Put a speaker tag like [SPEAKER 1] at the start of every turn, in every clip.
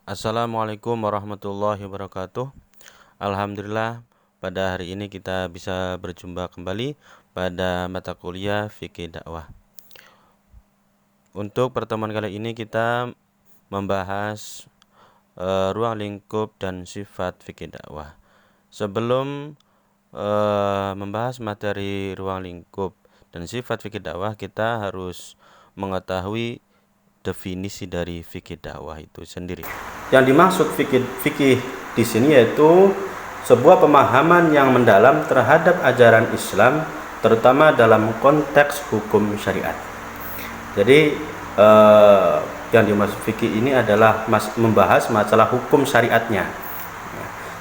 [SPEAKER 1] Assalamualaikum warahmatullahi wabarakatuh. Alhamdulillah, pada hari ini kita bisa berjumpa kembali pada mata kuliah Fikih Dakwah. Untuk pertemuan kali ini kita membahas ruang lingkup dan sifat fikih dakwah. Sebelum membahas materi ruang lingkup dan sifat fikih dakwah, kita harus mengetahui definisi dari fikih dakwah itu sendiri. Yang dimaksud fikih di sini yaitu sebuah pemahaman yang mendalam terhadap ajaran Islam, terutama dalam konteks hukum syariat. Jadi yang dimaksud fikih ini adalah membahas masalah hukum syariatnya.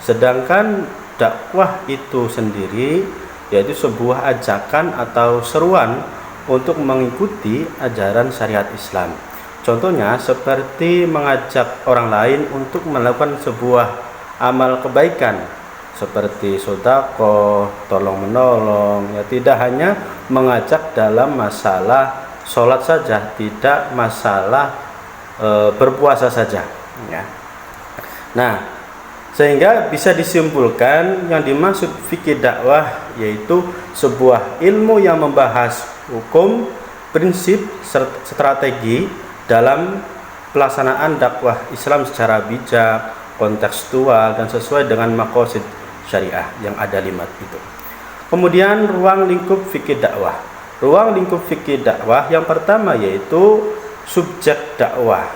[SPEAKER 1] Sedangkan dakwah itu sendiri yaitu sebuah ajakan atau seruan untuk mengikuti ajaran syariat Islam. Contohnya seperti mengajak orang lain untuk melakukan sebuah amal kebaikan seperti sedekah, tolong menolong, ya tidak hanya mengajak dalam masalah sholat saja, tidak masalah berpuasa saja, ya. Nah, sehingga bisa disimpulkan yang dimaksud fikih dakwah yaitu sebuah ilmu yang membahas hukum, prinsip, strategi dalam pelaksanaan dakwah Islam secara bijak, kontekstual, dan sesuai dengan maqasid syariah yang ada 5 itu. Kemudian ruang lingkup fikih dakwah. Ruang lingkup fikih dakwah yang pertama yaitu subjek dakwah,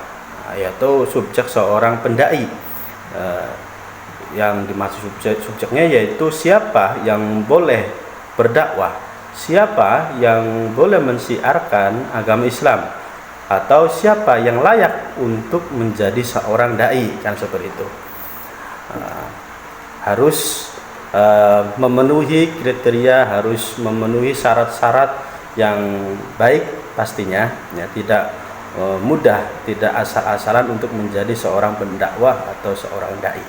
[SPEAKER 1] yaitu subjek seorang pendai. Yang dimaksud subjeknya yaitu siapa yang boleh berdakwah, siapa yang boleh mensiarkan agama Islam, atau siapa yang layak untuk menjadi seorang dai, kan seperti itu. Harus memenuhi kriteria, harus memenuhi syarat-syarat yang baik pastinya, ya, tidak mudah, tidak asal-asalan untuk menjadi seorang pendakwah atau seorang dai.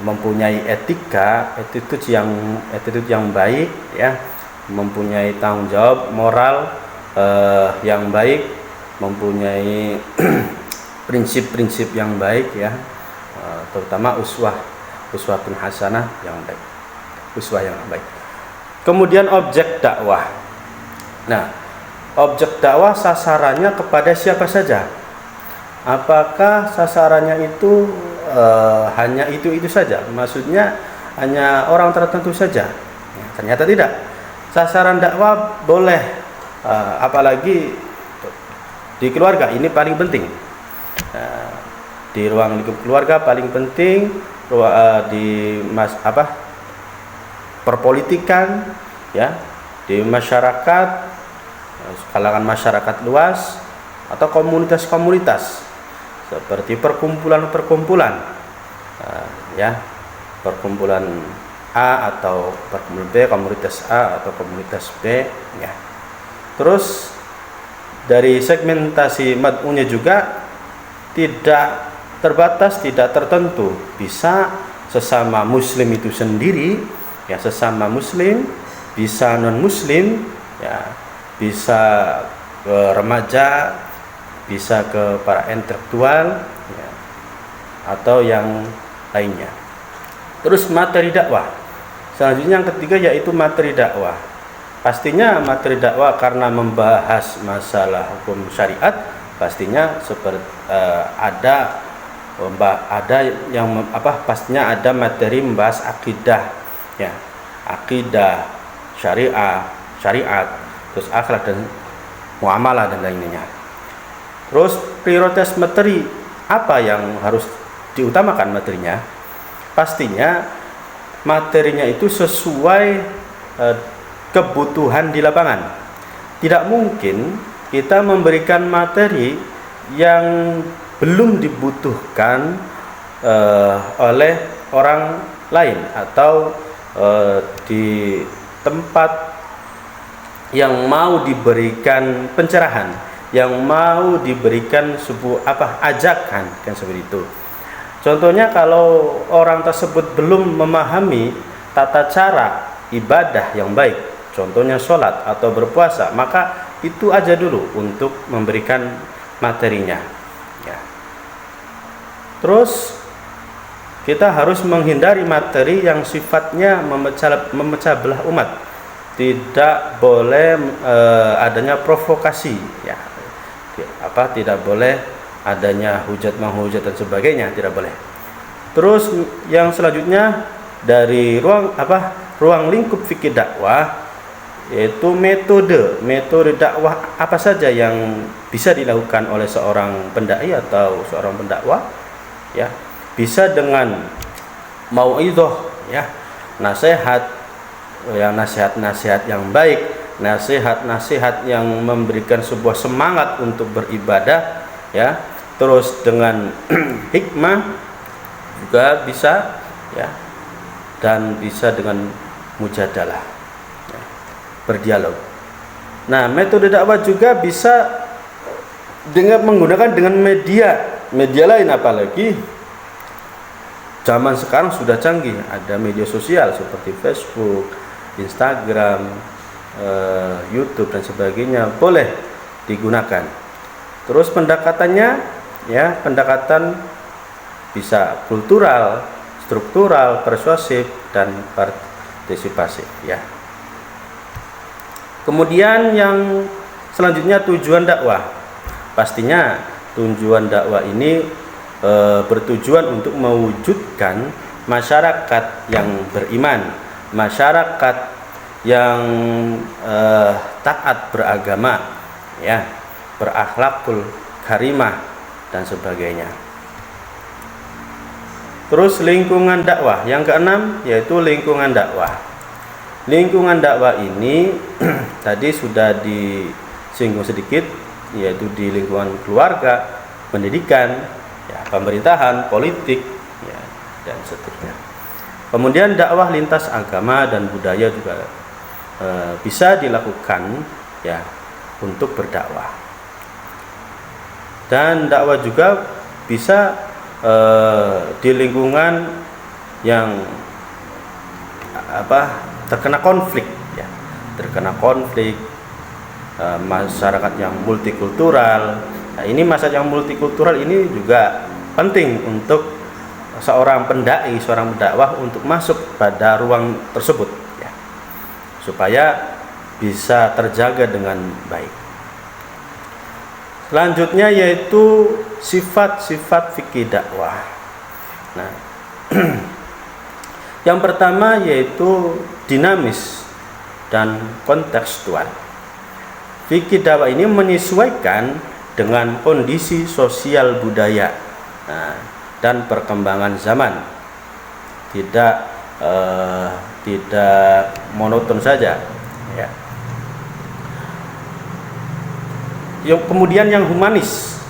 [SPEAKER 1] Mempunyai attitude yang baik, ya, mempunyai tanggung jawab moral yang baik, mempunyai prinsip-prinsip yang baik, ya, terutama uswatun hasanah yang baik, uswah yang baik. Kemudian objek dakwah. Nah, objek dakwah sasarannya kepada siapa saja? Apakah sasarannya itu hanya itu saja? Maksudnya hanya orang tertentu saja? Ya, ternyata tidak. Sasaran dakwah boleh apalagi di keluarga, ini paling penting. Di ruang lingkup keluarga paling penting, di perpolitikan, ya, di masyarakat, kalangan masyarakat luas, atau komunitas-komunitas seperti perkumpulan-perkumpulan, ya, perkumpulan A atau perkumpulan B, komunitas A atau komunitas B, ya. Terus dari segmentasi mad'unya juga tidak terbatas, tidak tertentu, bisa sesama muslim itu sendiri, ya, sesama muslim, bisa non muslim, ya, bisa ke remaja, bisa ke para intelektual, ya, atau yang lainnya. Terus materi dakwah selanjutnya yang ketiga yaitu materi dakwah. Pastinya materi dakwah karena membahas masalah hukum syariat, pastinya seperti ada yang pastinya ada materi membahas akidah, ya, akidah, syariat, terus akhlak dan muamalah dan lainnya. Terus prioritas materi apa yang harus diutamakan materinya? Pastinya materinya itu sesuai kebutuhan di lapangan. Tidak mungkin kita memberikan materi yang belum dibutuhkan oleh orang lain atau di tempat yang mau diberikan pencerahan, yang mau diberikan sebuah ajakan, kan seperti itu. Contohnya kalau orang tersebut belum memahami tata cara ibadah yang baik, contohnya sholat atau berpuasa, maka itu aja dulu untuk memberikan materinya, ya. Terus kita harus menghindari materi yang sifatnya memecah belah umat. Tidak boleh adanya provokasi, ya. Tidak boleh adanya hujat menghujat dan sebagainya, tidak boleh. Terus yang selanjutnya dari ruang lingkup fikih dakwah, yaitu metode dakwah apa saja yang bisa dilakukan oleh seorang pendai atau seorang pendakwah, ya. Bisa dengan mauidhah, ya, nasihat, ya, nasihat-nasihat yang baik, nasihat-nasihat yang memberikan sebuah semangat untuk beribadah, ya. Terus dengan hikmah juga bisa, ya, dan bisa dengan mujadalah, ya, berdialog. Nah, metode dakwah juga bisa dengan menggunakan media lain, apalagi zaman sekarang sudah canggih, ada media sosial seperti Facebook, Instagram, YouTube dan sebagainya, boleh digunakan. Terus pendekatannya, ya, pendekatan bisa kultural, struktural, persuasif dan partisipasif, ya. Kemudian yang selanjutnya tujuan dakwah. Pastinya tujuan dakwah ini bertujuan untuk mewujudkan masyarakat yang beriman, masyarakat yang taat beragama, ya, berakhlakul karimah dan sebagainya. Terus lingkungan dakwah yang keenam, yaitu lingkungan dakwah. Lingkungan dakwah ini tadi sudah disinggung sedikit, yaitu di lingkungan keluarga, pendidikan, ya, pemerintahan, politik, ya, dan seterusnya. Kemudian dakwah lintas agama dan budaya juga bisa dilakukan, ya, untuk berdakwah. Dan dakwah juga bisa di lingkungan yang terkena konflik, ya, terkena konflik, masyarakat yang multikultural. Nah, ini masyarakat yang multikultural ini juga penting untuk seorang pendai, seorang pendakwah untuk masuk pada ruang tersebut, ya, supaya bisa terjaga dengan baik. Selanjutnya yaitu sifat-sifat fikih dakwah. Nah, yang pertama yaitu dinamis dan kontekstual. Fikih dakwah ini menyesuaikan dengan kondisi sosial budaya, nah, dan perkembangan zaman. Tidak monoton saja, ya. Kemudian yang humanis,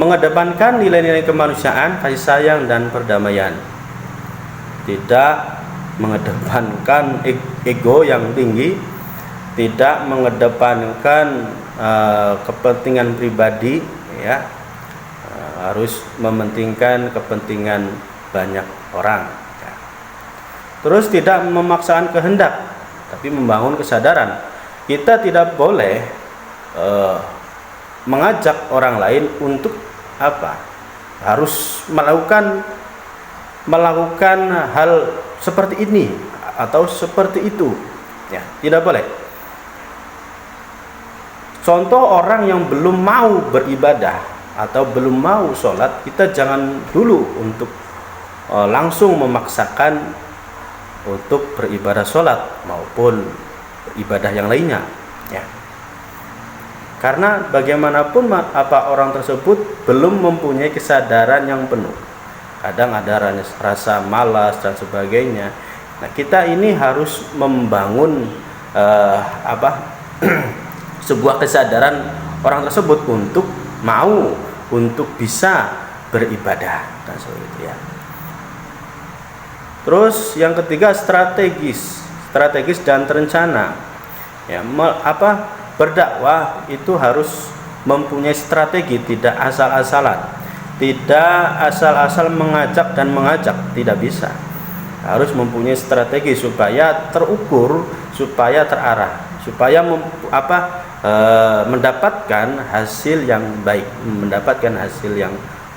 [SPEAKER 1] mengedepankan nilai-nilai kemanusiaan, kasih sayang dan perdamaian. Tidak mengedepankan ego yang tinggi, tidak mengedepankan kepentingan pribadi, ya, harus mementingkan kepentingan banyak orang, ya. Terus tidak memaksakan kehendak, tapi membangun kesadaran. Kita tidak boleh mengajak orang lain untuk harus melakukan hal seperti ini atau seperti itu, ya, tidak boleh. Contoh, orang yang belum mau beribadah atau belum mau sholat, kita jangan dulu untuk langsung memaksakan untuk beribadah sholat maupun beribadah yang lainnya, ya. Karena bagaimanapun orang tersebut belum mempunyai kesadaran yang penuh. Kadang ada rasa malas dan sebagainya. Nah, kita ini harus membangun sebuah kesadaran orang tersebut untuk mau, untuk bisa beribadah dan sebagainya, ya. Terus yang ketiga strategis dan terencana, ya. Berdakwah itu harus mempunyai strategi, tidak asal-asalan, tidak asal-asal mengajak, tidak bisa. Harus mempunyai strategi supaya terukur, supaya terarah, supaya mendapatkan hasil yang baik, mendapatkan hasil yang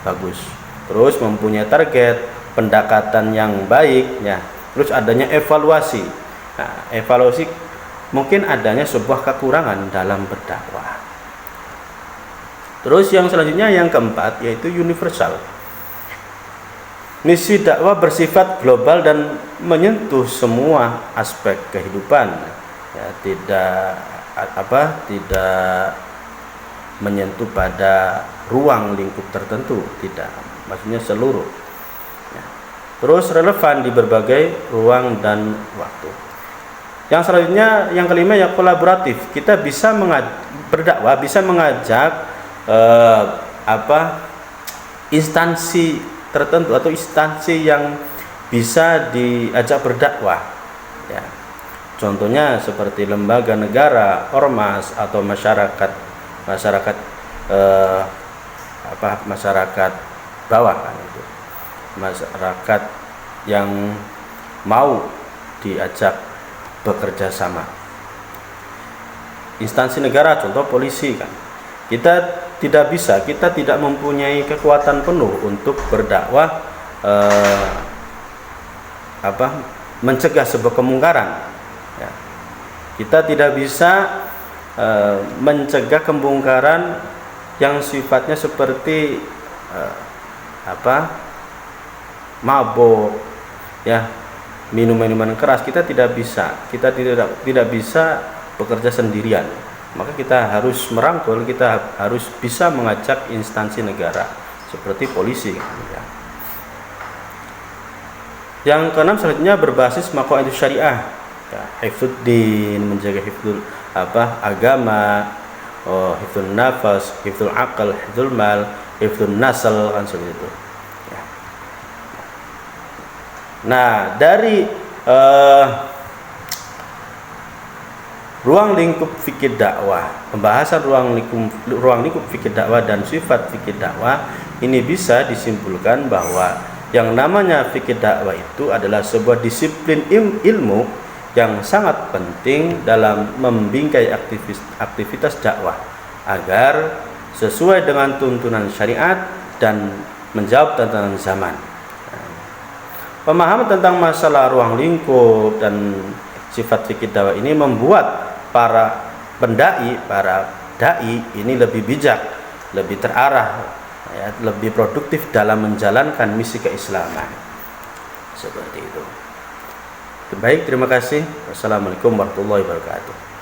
[SPEAKER 1] bagus, terus mempunyai target pendekatan yang baik, ya, terus adanya evaluasi. Nah, evaluasi mungkin adanya sebuah kekurangan dalam berdakwah. Terus yang selanjutnya yang keempat yaitu universal. Misi dakwah bersifat global dan menyentuh semua aspek kehidupan, ya, tidak menyentuh pada ruang lingkup tertentu, tidak, maksudnya seluruh, ya. Terus relevan di berbagai ruang dan waktu. Yang selanjutnya yang kelima ya kolaboratif. Kita bisa berdakwah, bisa mengajak instansi tertentu atau instansi yang bisa diajak berdakwah, ya. Contohnya seperti lembaga negara, ormas, atau masyarakat bawah, kan itu. Masyarakat yang mau diajak bekerja sama. Instansi negara, contoh polisi, kan. Kita tidak mempunyai kekuatan penuh untuk berdakwah mencegah sebuah kemungkaran, ya. Kita tidak bisa mencegah kemungkaran yang sifatnya seperti mabuk, ya, minuman keras. Kita tidak bisa bekerja sendirian. Maka kita harus merangkul, kita harus bisa mengajak instansi negara seperti polisi, ya. Yang keenam selanjutnya berbasis maqasid syariah, ya, hifdzuddin, menjaga hifdzul agama, hifdzul nafas, hifdzul aql, hifdzul mal, hifdzul nasl, kan seperti itu, ya. Nah, dari ruang lingkup fikih dakwah, pembahasan ruang lingkup fikih dakwah dan sifat fikih dakwah ini bisa disimpulkan bahwa yang namanya fikih dakwah itu adalah sebuah disiplin ilmu yang sangat penting dalam membingkai aktivitas dakwah agar sesuai dengan tuntunan syariat dan menjawab tantangan zaman. Pemahaman tentang masalah ruang lingkup dan sifat fikih dakwah ini membuat para dai ini lebih bijak, lebih terarah, ya, lebih produktif dalam menjalankan misi keislaman. Seperti itu. Baik, terima kasih. Wassalamualaikum warahmatullahi wabarakatuh.